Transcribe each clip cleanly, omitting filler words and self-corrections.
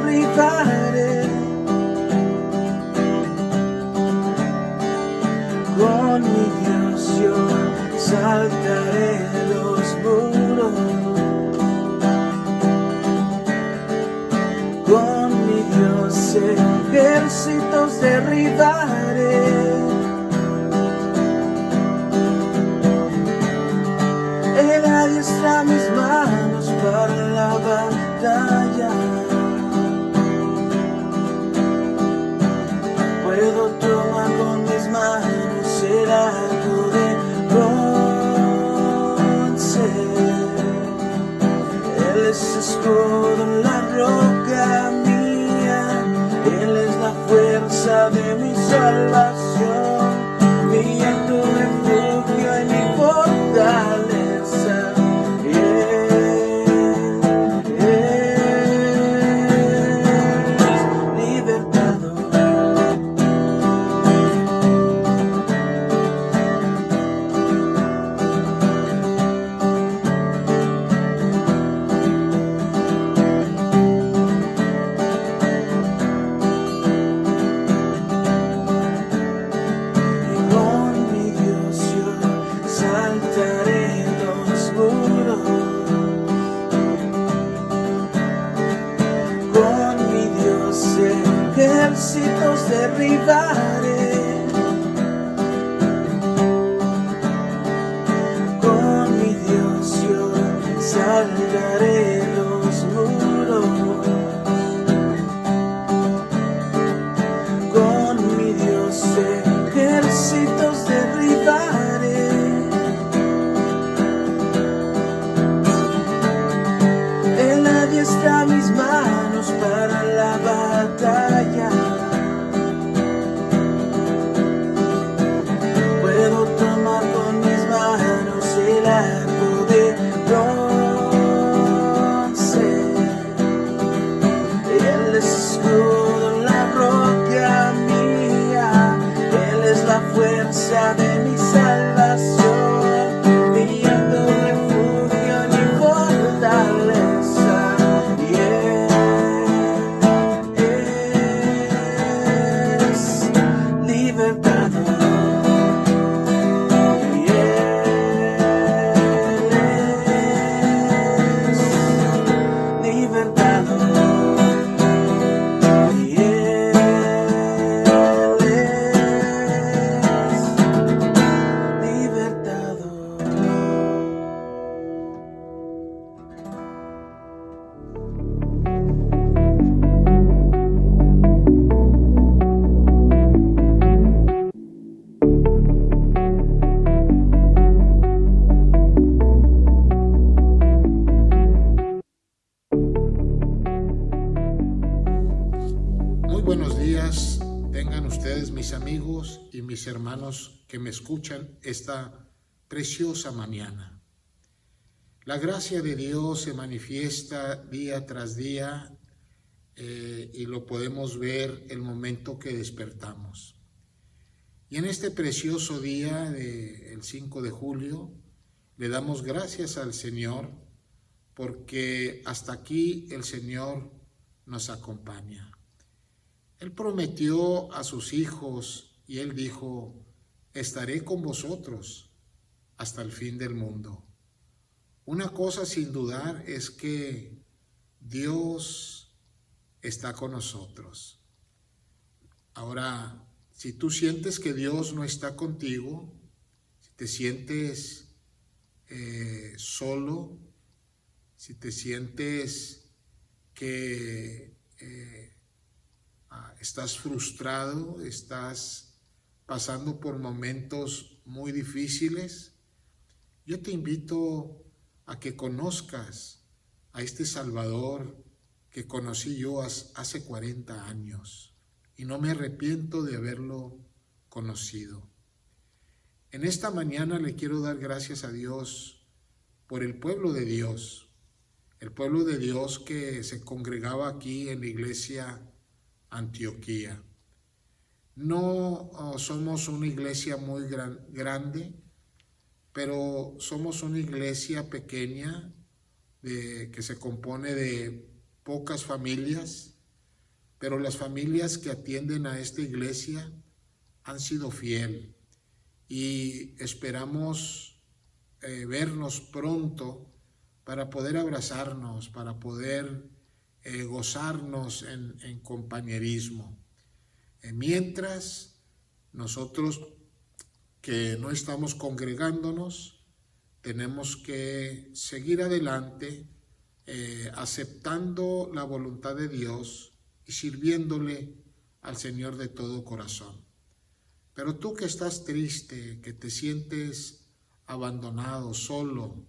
derribaré. Con mi Dios yo saltaré los muros. Con mi Dios ejércitos derribaré. Él adiestra mis manos para la batalla. Puedo tomar con mis manos el arco de bronce. Él es escudo, la roca mía. Él es la fuerza de mi salvación, mi alto refugio y mi fortaleza. Ejércitos derribaré. Con mi Dios yo saltaré los muros. Con mi Dios ejércitos derribaré. Él adiestra mis manos para la batalla. Puedo tomar con mis manos el arco de bronce. Él es escudo, la roca mía. Él es la fuerza de mi salvación, mi alto refugio, mi fortaleza. Buenos días, tengan ustedes, mis amigos y mis hermanos que me escuchan esta preciosa mañana. La gracia de Dios se manifiesta día tras día y lo podemos ver el momento que despertamos. Y en este precioso día del 5 de julio le damos gracias al Señor porque hasta aquí el Señor nos acompaña. Él prometió a sus hijos y Él dijo, estaré con vosotros hasta el fin del mundo. Una cosa sin dudar es que Dios está con nosotros. Ahora, si tú sientes que Dios no está contigo, si te sientes solo, si te sientes que estás frustrado, estás pasando por momentos muy difíciles, yo te invito a que conozcas a este Salvador que conocí yo hace 40 años y no me arrepiento de haberlo conocido. En esta mañana le quiero dar gracias a Dios por el pueblo de Dios, el pueblo de Dios que se congregaba aquí en la iglesia Antioquía. No somos una iglesia muy grande, pero somos una iglesia pequeña que se compone de pocas familias, pero las familias que atienden a esta iglesia han sido fiel y esperamos vernos pronto para poder abrazarnos, para poder gozarnos en compañerismo. Mientras nosotros que no estamos congregándonos, tenemos que seguir adelante aceptando la voluntad de Dios y sirviéndole al Señor de todo corazón. Pero tú que estás triste, que te sientes abandonado, solo,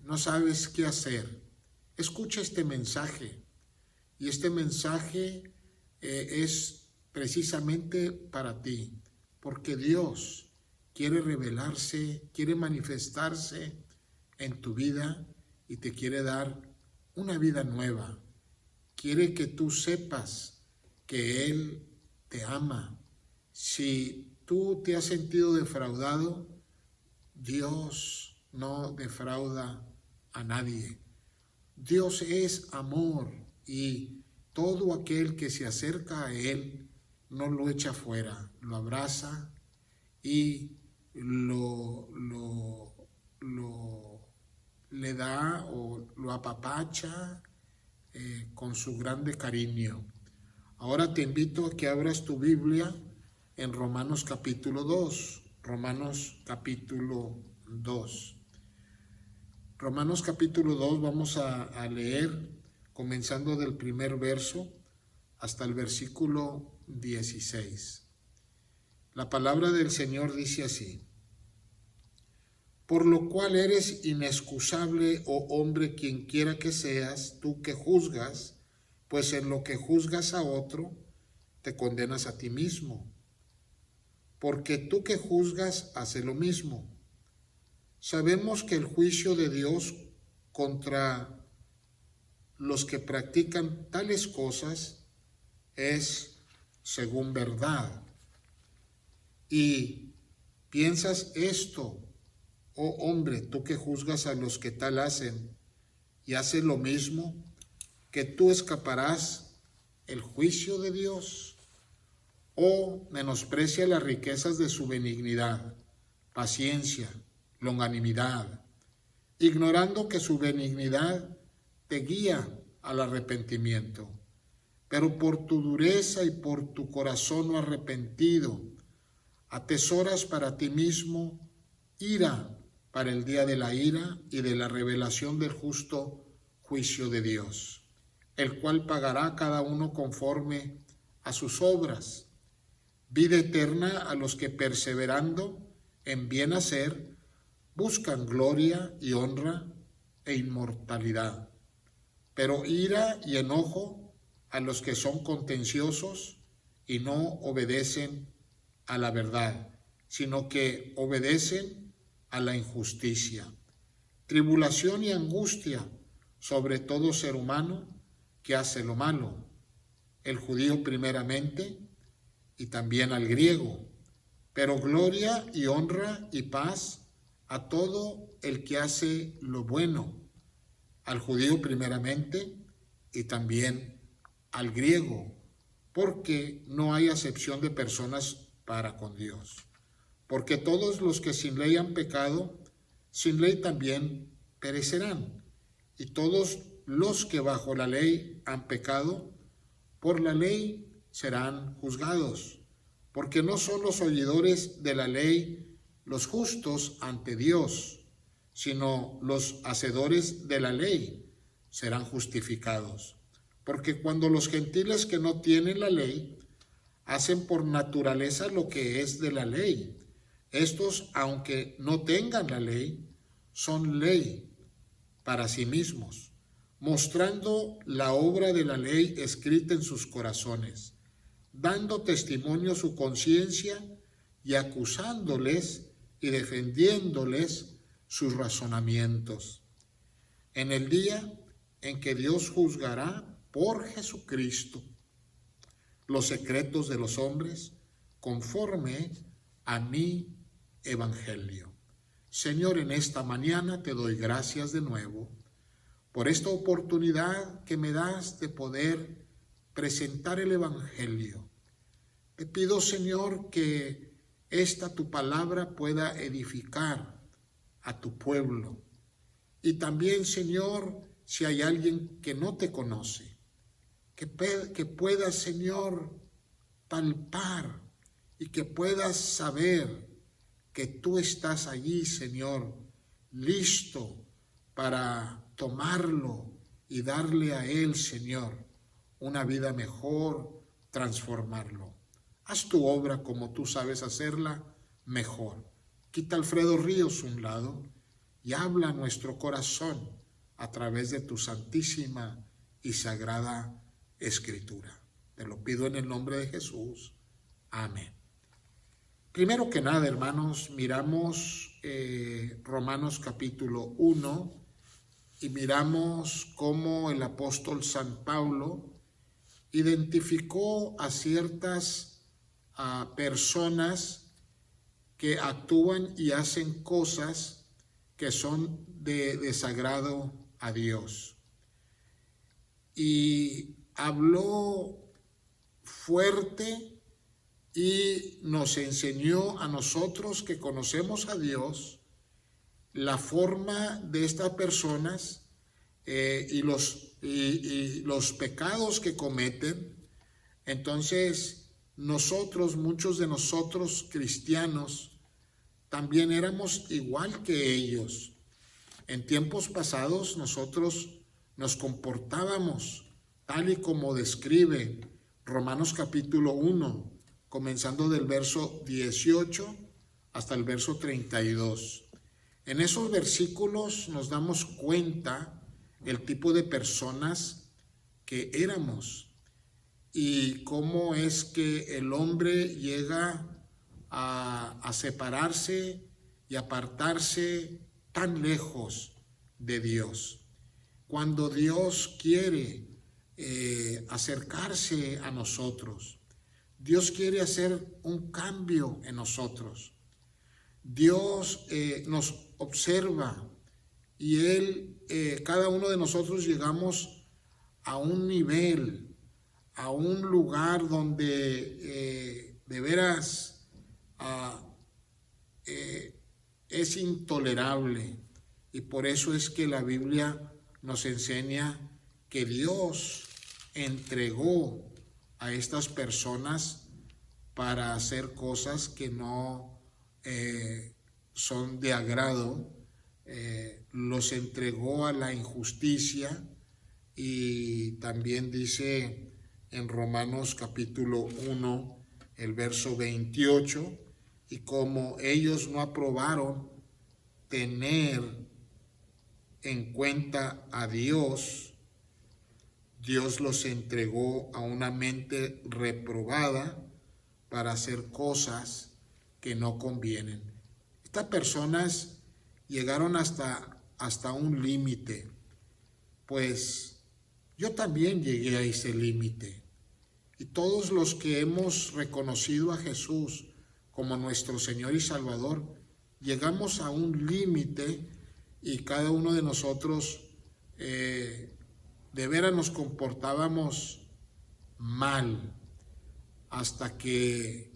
no sabes qué hacer, escucha este mensaje. Y este mensaje es precisamente para ti, porque Dios quiere revelarse, quiere manifestarse en tu vida y te quiere dar una vida nueva. Quiere que tú sepas que Él te ama. Si tú te has sentido defraudado, Dios no defrauda a nadie. Dios es amor y todo aquel que se acerca a Él no lo echa fuera, lo abraza y le da o lo apapacha con su grande cariño. Ahora te invito a que abras tu Biblia en Romanos capítulo 2. Romanos capítulo 2. Romanos capítulo 2 vamos a leer comenzando del primer verso hasta el versículo 16. La palabra del Señor dice así: por lo cual eres inexcusable, oh hombre, quien quiera que seas, tú que juzgas, pues en lo que juzgas a otro, te condenas a ti mismo. Porque tú que juzgas, haces lo mismo. Sabemos que el juicio de Dios contra los que practican tales cosas es según verdad. Y piensas esto, oh hombre, tú que juzgas a los que tal hacen y haces lo mismo, que tú escaparás el juicio de Dios, o menosprecia las riquezas de su benignidad, paciencia, longanimidad, ignorando que su benignidad te guía al arrepentimiento. Pero por tu dureza y por tu corazón no arrepentido, atesoras para ti mismo ira para el día de la ira y de la revelación del justo juicio de Dios, el cual pagará a cada uno conforme a sus obras. Vida eterna a los que perseverando en bien hacer buscan gloria y honra e inmortalidad. Pero ira y enojo a los que son contenciosos y no obedecen a la verdad, sino que obedecen a la injusticia. Tribulación y angustia sobre todo ser humano que hace lo malo, el judío primeramente y también al griego, pero gloria y honra y paz a todo el que hace lo bueno, al judío primeramente y también al griego, porque no hay acepción de personas para con Dios. Porque todos los que sin ley han pecado, sin ley también perecerán. Y todos los que bajo la ley han pecado, por la ley serán juzgados. Porque no son los oidores de la ley los justos ante Dios, sino los hacedores de la ley serán justificados. Porque cuando los gentiles que no tienen la ley hacen por naturaleza lo que es de la ley, estos, aunque no tengan la ley, son ley para sí mismos, mostrando la obra de la ley escrita en sus corazones, dando testimonio su conciencia y acusándoles y defendiéndoles sus razonamientos. En el día en que Dios juzgará por Jesucristo los secretos de los hombres conforme a mi evangelio. Señor, en esta mañana te doy gracias de nuevo por esta oportunidad que me das de poder presentar el Evangelio. Te pido, Señor, que esta tu palabra pueda edificar a tu pueblo. Y también, Señor, si hay alguien que no te conoce, que pueda, Señor, palpar y que puedas saber que tú estás allí, Señor, listo para tomarlo y darle a él, Señor, una vida mejor, transformarlo. Haz tu obra como tú sabes hacerla mejor. Quita a Alfredo Ríos un lado y habla a nuestro corazón a través de tu santísima y sagrada Escritura. Te lo pido en el nombre de Jesús. Amén. Primero que nada, hermanos, miramos Romanos capítulo 1 y miramos cómo el apóstol San Pablo identificó a ciertas personas que actúan y hacen cosas que son de desagrado a Dios. Y habló fuerte y nos enseñó a nosotros que conocemos a Dios la forma de estas personas y los pecados que cometen. Entonces nosotros, muchos de nosotros cristianos, también éramos igual que ellos. En tiempos pasados nosotros nos comportábamos tal y como describe Romanos capítulo 1, comenzando del verso 18 hasta el verso 32. En esos versículos nos damos cuenta el tipo de personas que éramos y cómo es que el hombre llega a separarse y apartarse tan lejos de Dios. Cuando Dios quiere acercarse a nosotros, Dios quiere hacer un cambio en nosotros. Dios nos observa y cada uno de nosotros llegamos a un nivel, a un lugar donde de veras es intolerable. Y por eso es que la Biblia nos enseña que Dios entregó a estas personas para hacer cosas que no son de agrado, los entregó a la injusticia. Y también dice en Romanos capítulo 1, el verso 28, y como ellos no aprobaron tener en cuenta a Dios, Dios los entregó a una mente reprobada para hacer cosas que no convienen. Estas personas llegaron hasta un límite, pues yo también llegué a ese límite. Y todos los que hemos reconocido a Jesús como nuestro Señor y Salvador, llegamos a un límite y cada uno de nosotros de veras nos comportábamos mal hasta que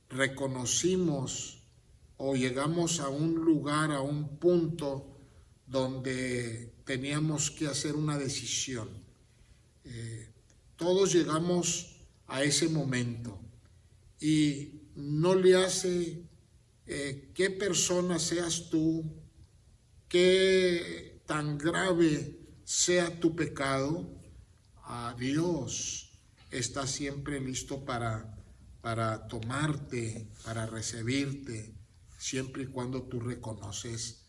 reconocimos o llegamos a un lugar, a un punto donde teníamos que hacer una decisión. Todos llegamos a ese momento y no le hace qué persona seas tú, qué tan grave sea tu pecado, a Dios está siempre listo para tomarte, para recibirte, siempre y cuando tú reconoces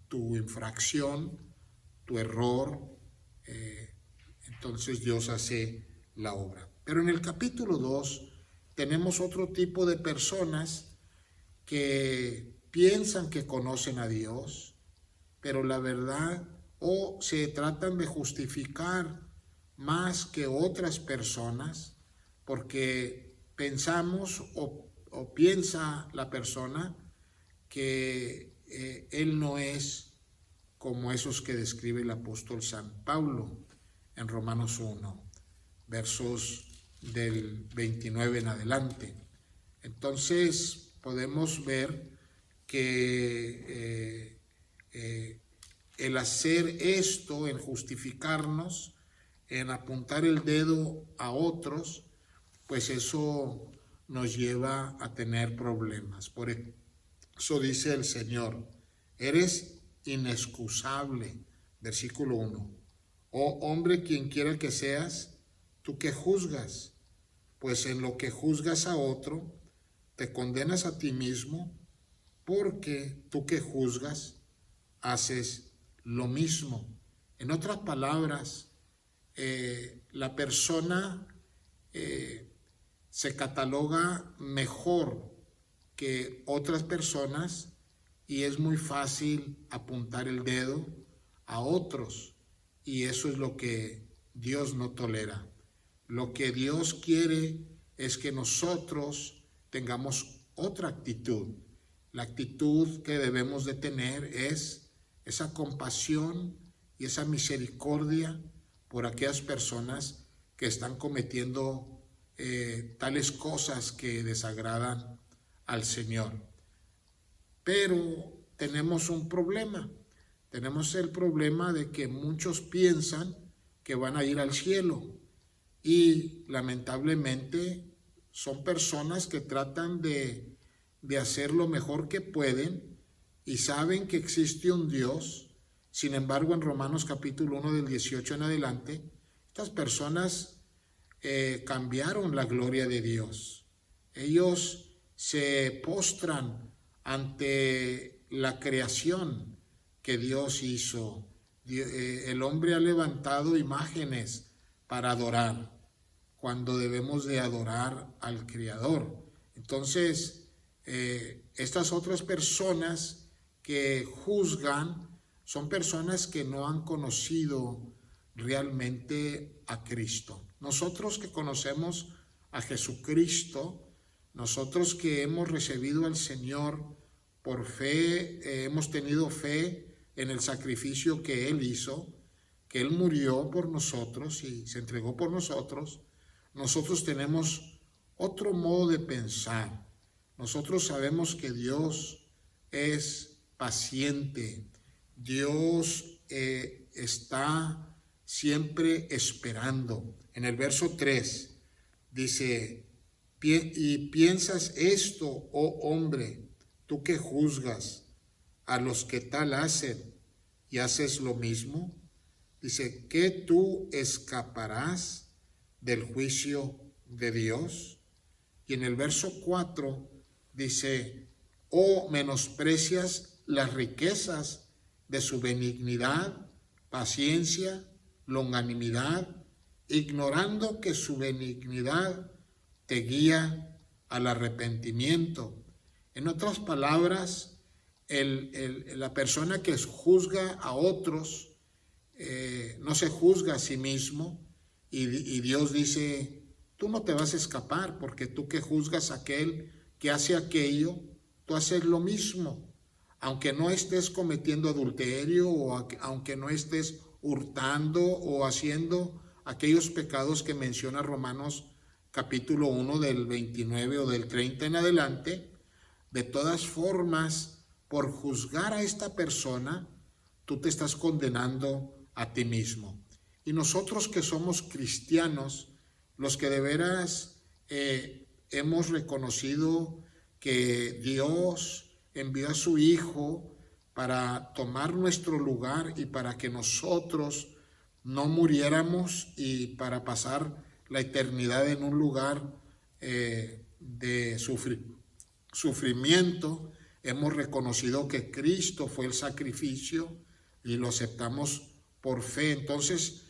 tu infracción, tu error, entonces Dios hace la obra. Pero en el capítulo 2 tenemos otro tipo de personas que piensan que conocen a Dios, pero la verdad o se tratan de justificar más que otras personas porque pensamos o piensa la persona que él no es como esos que describe el apóstol San Pablo en Romanos 1. versos del 29 en adelante. Entonces podemos ver que el hacer esto, en justificarnos, en apuntar el dedo a otros, pues eso nos lleva a tener problemas. Por eso dice el Señor, eres inexcusable, versículo 1. Oh hombre, quien quiera que seas, tú que juzgas, pues en lo que juzgas a otro, te condenas a ti mismo, porque tú que juzgas, haces lo mismo. En otras palabras, la persona se cataloga mejor que otras personas y es muy fácil apuntar el dedo a otros, y eso es lo que Dios no tolera. Lo que Dios quiere es que nosotros tengamos otra actitud. La actitud que debemos de tener es esa compasión y esa misericordia por aquellas personas que están cometiendo tales cosas que desagradan al Señor. Pero tenemos un problema. Tenemos el problema de que muchos piensan que van a ir al cielo y lamentablemente son personas que tratan de hacer lo mejor que pueden y saben que existe un Dios. Sin embargo, en Romanos capítulo 1 del 18 en adelante, estas personas cambiaron la gloria de Dios. Ellos se postran ante la creación que Dios hizo. El hombre ha levantado imágenes para adorar, cuando debemos de adorar al Creador. Entonces, estas otras personas que juzgan son personas que no han conocido realmente a Cristo. Nosotros que conocemos a Jesucristo, nosotros que hemos recibido al Señor por fe, hemos tenido fe en el sacrificio que Él hizo, que Él murió por nosotros y se entregó por nosotros, nosotros tenemos otro modo de pensar. Nosotros sabemos que Dios es paciente, Dios está siempre esperando. En el verso 3 dice, y piensas esto, oh hombre, tú que juzgas a los que tal hacen y haces lo mismo, dice, ¿que tú escaparás del juicio de Dios? Y en el verso 4 dice, ¿o menosprecias las riquezas de su benignidad, paciencia, longanimidad, ignorando que su benignidad te guía al arrepentimiento? En otras palabras, la persona que juzga a otros no se juzga a sí mismo, y Dios dice, tú no te vas a escapar, porque tú que juzgas a aquel que hace aquello, tú haces lo mismo. Aunque no estés cometiendo adulterio, o aunque no estés hurtando o haciendo aquellos pecados que menciona Romanos capítulo 1 del 29 o del 30 en adelante, de todas formas, por juzgar a esta persona, tú te estás condenando a ti mismo. Y nosotros que somos cristianos, los que de veras hemos reconocido que Dios envió a su Hijo para tomar nuestro lugar y para que nosotros no muriéramos y para pasar la eternidad en un lugar de sufrimiento, hemos reconocido que Cristo fue el sacrificio y lo aceptamos por fe. Entonces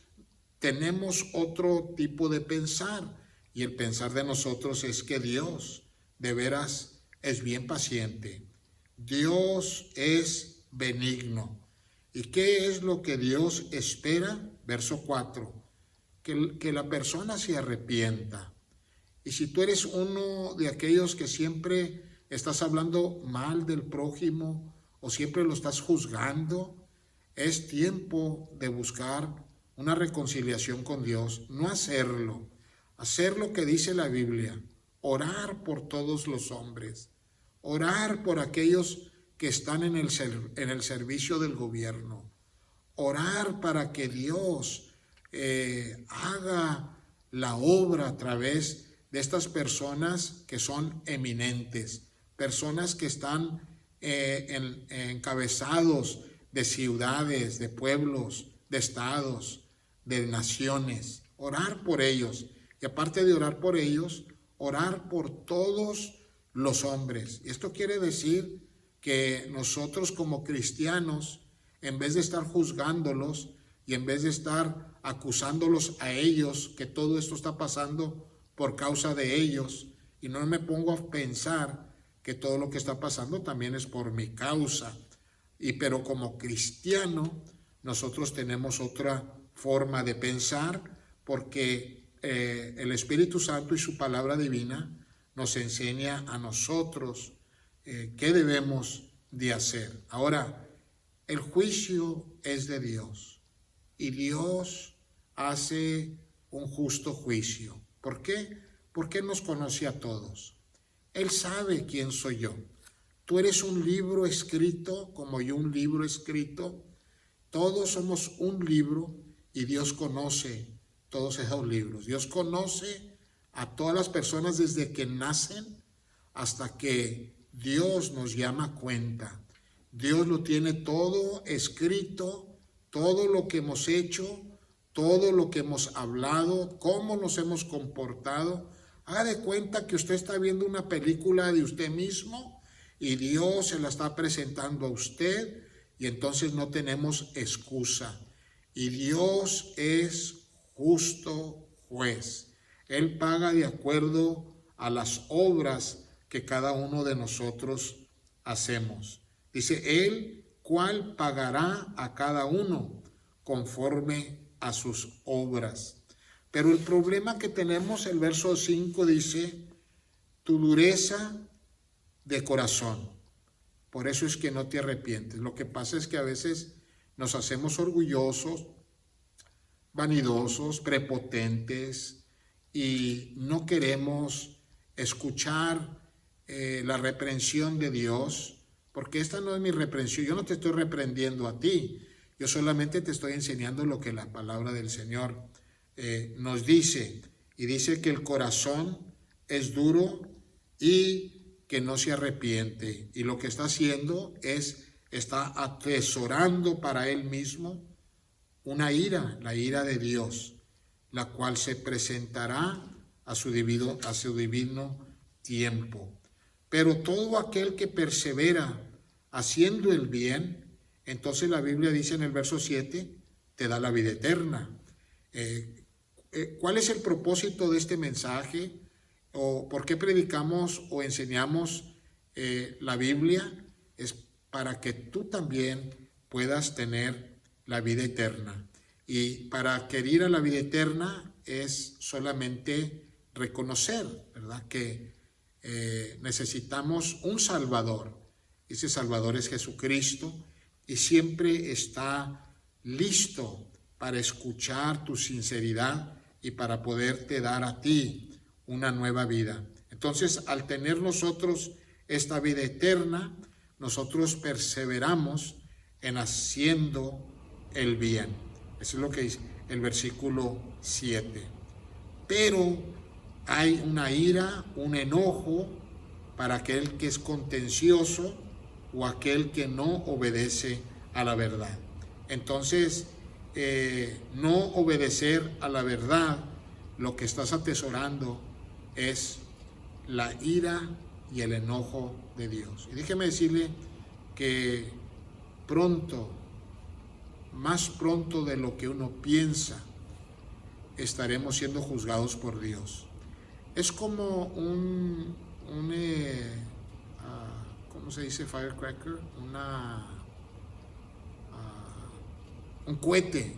tenemos otro tipo de pensar, y el pensar de nosotros es que Dios de veras es bien paciente. Dios es benigno. ¿Y qué es lo que Dios espera? Verso 4, que la persona se arrepienta. Y si tú eres uno de aquellos que siempre estás hablando mal del prójimo o siempre lo estás juzgando, es tiempo de buscar una reconciliación con Dios, no hacerlo, hacer lo que dice la Biblia, orar por todos los hombres, orar por aquellos que están en el servicio del gobierno, orar para que Dios haga la obra a través de estas personas que son eminentes, personas que están encabezados de ciudades, de pueblos, de estados, de naciones. Orar por ellos. Y aparte de orar por ellos, orar por todos los hombres. Y esto quiere decir que nosotros como cristianos, en vez de estar juzgándolos y en vez de estar acusándolos a ellos, que todo esto está pasando por causa de ellos, y no me pongo a pensar que todo lo que está pasando también es por mi causa. Pero como cristiano, nosotros tenemos otra forma de pensar, porque el Espíritu Santo y su palabra divina nos enseña a nosotros qué debemos de hacer. Ahora, el juicio es de Dios y Dios hace un justo juicio. ¿Por qué? Porque Él nos conoce a todos. Él sabe quién soy yo. Tú eres un libro escrito como yo un libro escrito. Todos somos un libro y Dios conoce todos esos libros. Dios conoce a todas las personas desde que nacen hasta que Dios nos llama a cuenta. Dios lo tiene todo escrito, todo lo que hemos hecho, todo lo que hemos hablado, cómo nos hemos comportado. Haga de cuenta que usted está viendo una película de usted mismo y Dios se la está presentando a usted, y entonces no tenemos excusa. Y Dios es justo juez. Él paga de acuerdo a las obras que cada uno de nosotros hacemos. Dice, Él cuál pagará a cada uno conforme a sus obras. Pero el problema que tenemos, el verso 5 dice, tu dureza de corazón. Por eso es que no te arrepientes. Lo que pasa es que a veces nos hacemos orgullosos, vanidosos, prepotentes, y no queremos escuchar la reprensión de Dios, porque esta no es mi reprensión. Yo no te estoy reprendiendo a ti, yo solamente te estoy enseñando lo que la palabra del Señor nos dice. Y dice que el corazón es duro y que no se arrepiente, y lo que está haciendo está atesorando para él mismo una ira, la ira de Dios, la cual se presentará a su divino tiempo. Pero todo aquel que persevera haciendo el bien, entonces la Biblia dice en el verso 7, te da la vida eterna. ¿Cuál es el propósito de este mensaje? ¿O por qué predicamos o enseñamos la Biblia? Es para que tú también puedas tener la vida eterna. Y para adquirir a la vida eterna es solamente reconocer, ¿verdad?, que necesitamos un Salvador. Ese Salvador es Jesucristo, y siempre está listo para escuchar tu sinceridad y para poderte dar a ti una nueva vida. Entonces, al tener nosotros esta vida eterna, nosotros perseveramos en haciendo el bien. Eso es lo que dice el versículo 7. Pero hay una ira, un enojo para aquel que es contencioso o aquel que no obedece a la verdad. Entonces, no obedecer a la verdad, lo que estás atesorando es la ira y el enojo de Dios. Y déjeme decirle que pronto, más pronto de lo que uno piensa, estaremos siendo juzgados por Dios. Es como ¿cómo se dice? Firecracker, un cohete.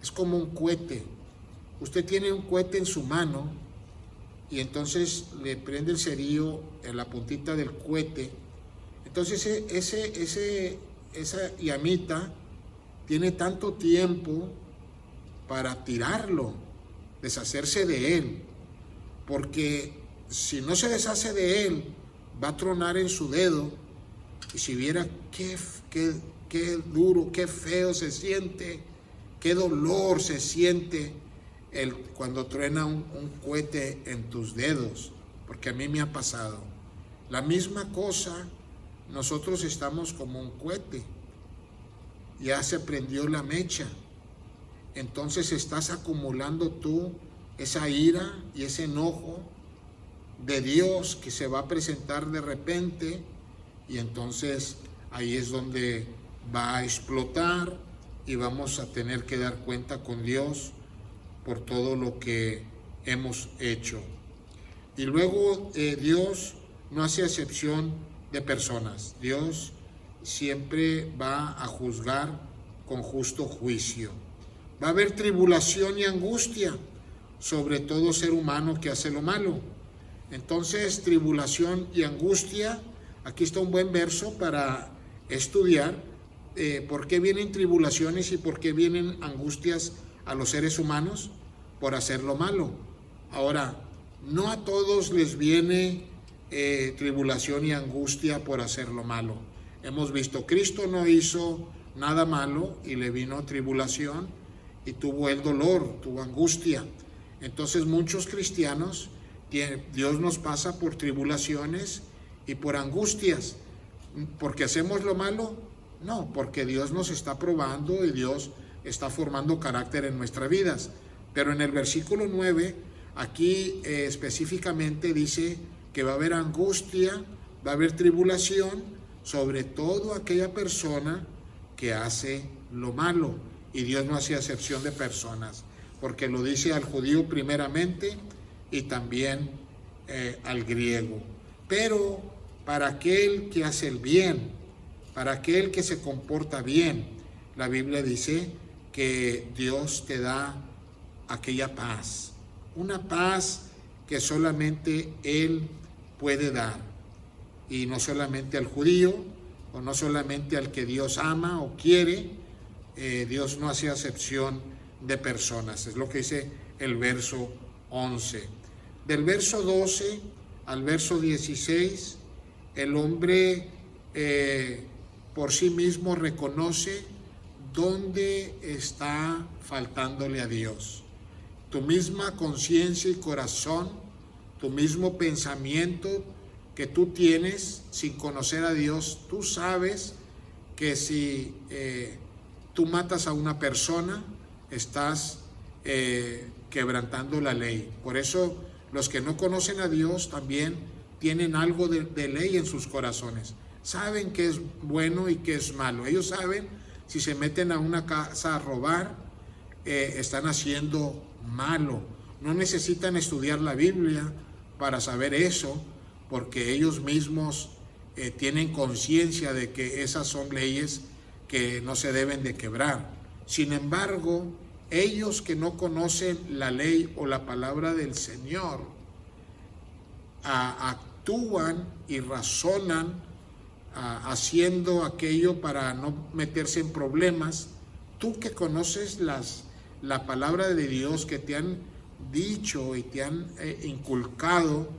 Es como un cohete. Usted tiene un cohete en su mano y entonces le prende el cerillo en la puntita del cohete. Entonces esa llamita tiene tanto tiempo para tirarlo, deshacerse de él, porque si no se deshace de él, va a tronar en su dedo, y si viera qué duro, qué feo se siente, qué dolor se siente cuando truena un cohete en tus dedos, porque a mí me ha pasado. La misma cosa, nosotros estamos como un cohete, ya se prendió la mecha, entonces estás acumulando tú esa ira y ese enojo de Dios que se va a presentar de repente, y entonces ahí es donde va a explotar y vamos a tener que dar cuenta con Dios por todo lo que hemos hecho. Y luego Dios no hace excepción de personas. Dios siempre va a juzgar con justo juicio. Va a haber tribulación y angustia sobre todo ser humano que hace lo malo. Entonces, tribulación y angustia, aquí está un buen verso para estudiar por qué vienen tribulaciones y por qué vienen angustias a los seres humanos por hacer lo malo. Ahora, no a todos les viene tribulación y angustia por hacer lo malo. Hemos visto, Cristo no hizo nada malo y le vino tribulación y tuvo el dolor, tuvo angustia. Entonces muchos cristianos, Dios nos pasa por tribulaciones y por angustias. ¿Porque hacemos lo malo? No, porque Dios nos está probando y Dios está formando carácter en nuestras vidas. Pero en el versículo 9, aquí específicamente dice que va a haber angustia, va a haber tribulación, sobre todo aquella persona que hace lo malo. Y Dios no hace excepción de personas, porque lo dice al judío primeramente y también al griego. Pero para aquel que hace el bien, para aquel que se comporta bien, la Biblia dice que Dios te da aquella paz, una paz que solamente Él puede dar, y no solamente al judío, o no solamente al que Dios ama o quiere. Dios no hace excepción de personas, es lo que dice el verso 11. Del verso 12 al verso 16, el hombre por sí mismo reconoce dónde está faltándole a Dios. Tu misma conciencia y corazón, tu mismo pensamiento que tú tienes sin conocer a Dios, tú sabes que si tú matas a una persona, estás quebrantando la ley. Por eso los que no conocen a Dios también tienen algo de ley en sus corazones. Saben qué es bueno y qué es malo. Ellos saben si se meten a una casa a robar, están haciendo malo. No necesitan estudiar la Biblia para saber eso, porque ellos mismos tienen conciencia de que esas son leyes que no se deben de quebrar. Sin embargo, ellos que no conocen la ley o la palabra del Señor, actúan y razonan haciendo aquello para no meterse en problemas. Tú que conoces la palabra de Dios que te han dicho y te han inculcado,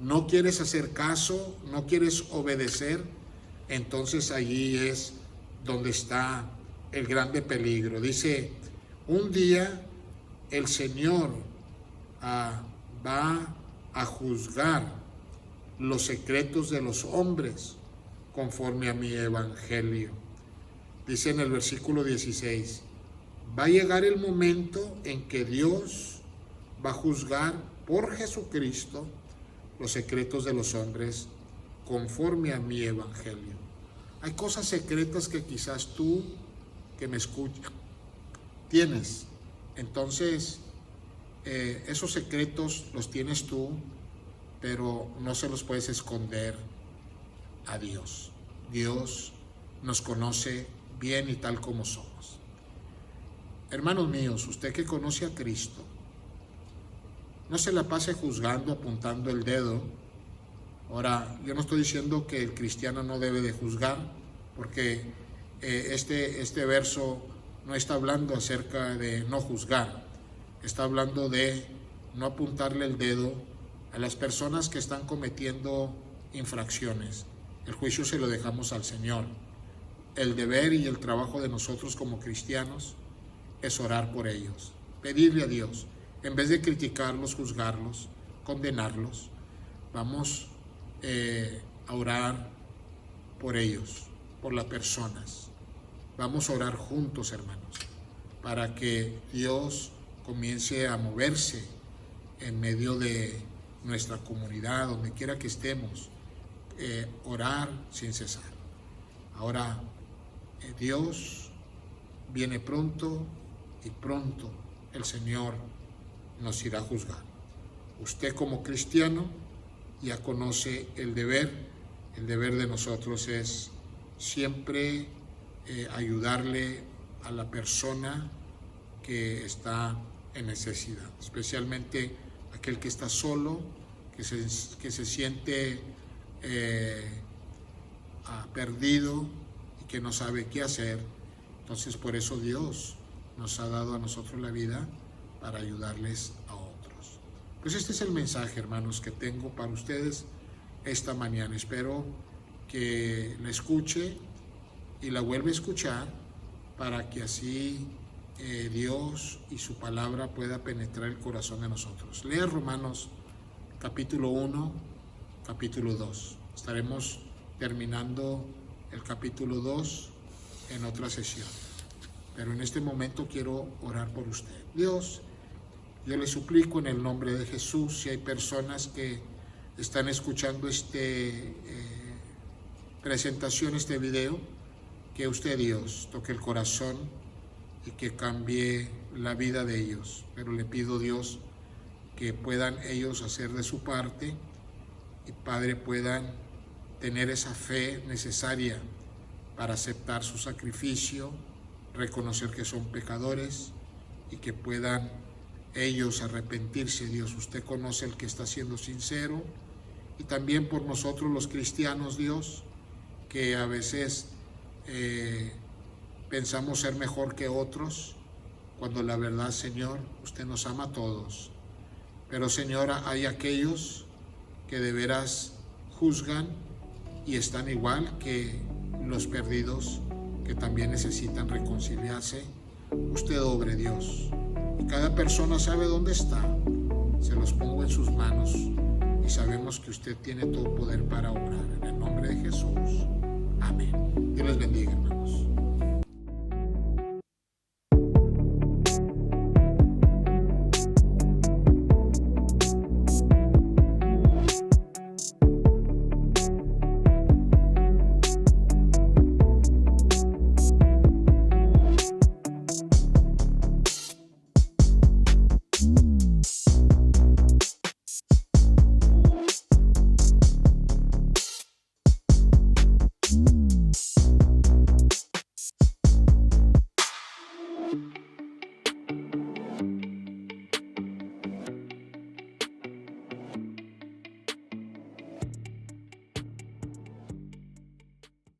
no quieres hacer caso, no quieres obedecer, entonces allí es donde está el grande peligro. Dice, un día el Señor va a juzgar los secretos de los hombres conforme a mi evangelio. Dice en el versículo 16, va a llegar el momento en que Dios va a juzgar por Jesucristo los secretos de los hombres conforme a mi evangelio. Hay cosas secretas que quizás tú que me escuchas tienes. Entonces, esos secretos los tienes tú, pero no se los puedes esconder a Dios. Dios nos conoce bien y tal como somos. Hermanos míos, usted que conoce a Cristo, no se la pase juzgando, apuntando el dedo. Ahora, yo no estoy diciendo que el cristiano no debe de juzgar, porque este verso no está hablando acerca de no juzgar, está hablando de no apuntarle el dedo a las personas que están cometiendo infracciones. El juicio se lo dejamos al Señor. El deber y el trabajo de nosotros como cristianos es orar por ellos, pedirle a Dios, en vez de criticarlos, juzgarlos, condenarlos, vamos a orar por ellos, por las personas. Vamos a orar juntos, hermanos, para que Dios comience a moverse en medio de nuestra comunidad, donde quiera que estemos, orar sin cesar. Ahora, Dios viene pronto y pronto el Señor nos irá a juzgar. Usted como cristiano ya conoce el deber de nosotros es siempre ayudarle a la persona que está en necesidad, especialmente aquel que está solo, que se siente perdido y que no sabe qué hacer. Entonces por eso Dios nos ha dado a nosotros la vida para ayudarles a otros. Pues este es el mensaje, hermanos, que tengo para ustedes esta mañana. Espero que la escuche y la vuelva a escuchar para que así Dios y su palabra pueda penetrar el corazón de nosotros. Lea Romanos capítulo 1, capítulo 2. Estaremos terminando el capítulo 2 en otra sesión. Pero en este momento quiero orar por usted. Dios, yo le suplico en el nombre de Jesús, si hay personas que están escuchando presentación, este video, que usted, Dios, toque el corazón y que cambie la vida de ellos. Pero le pido, Dios, que puedan ellos hacer de su parte y, Padre, puedan tener esa fe necesaria para aceptar su sacrificio, reconocer que son pecadores y que puedan ellos arrepentirse. Dios, usted conoce el que está siendo sincero, y también por nosotros los cristianos, Dios, que a veces pensamos ser mejor que otros, cuando la verdad, Señor, usted nos ama a todos. Pero, Señora, hay aquellos que de veras juzgan y están igual que los perdidos, que también necesitan reconciliarse. Usted obre, Dios, y cada persona sabe dónde está. Se los pongo en sus manos y sabemos que usted tiene todo poder para obrar. En el nombre de Jesús. Amén. Dios les bendiga, hermanos.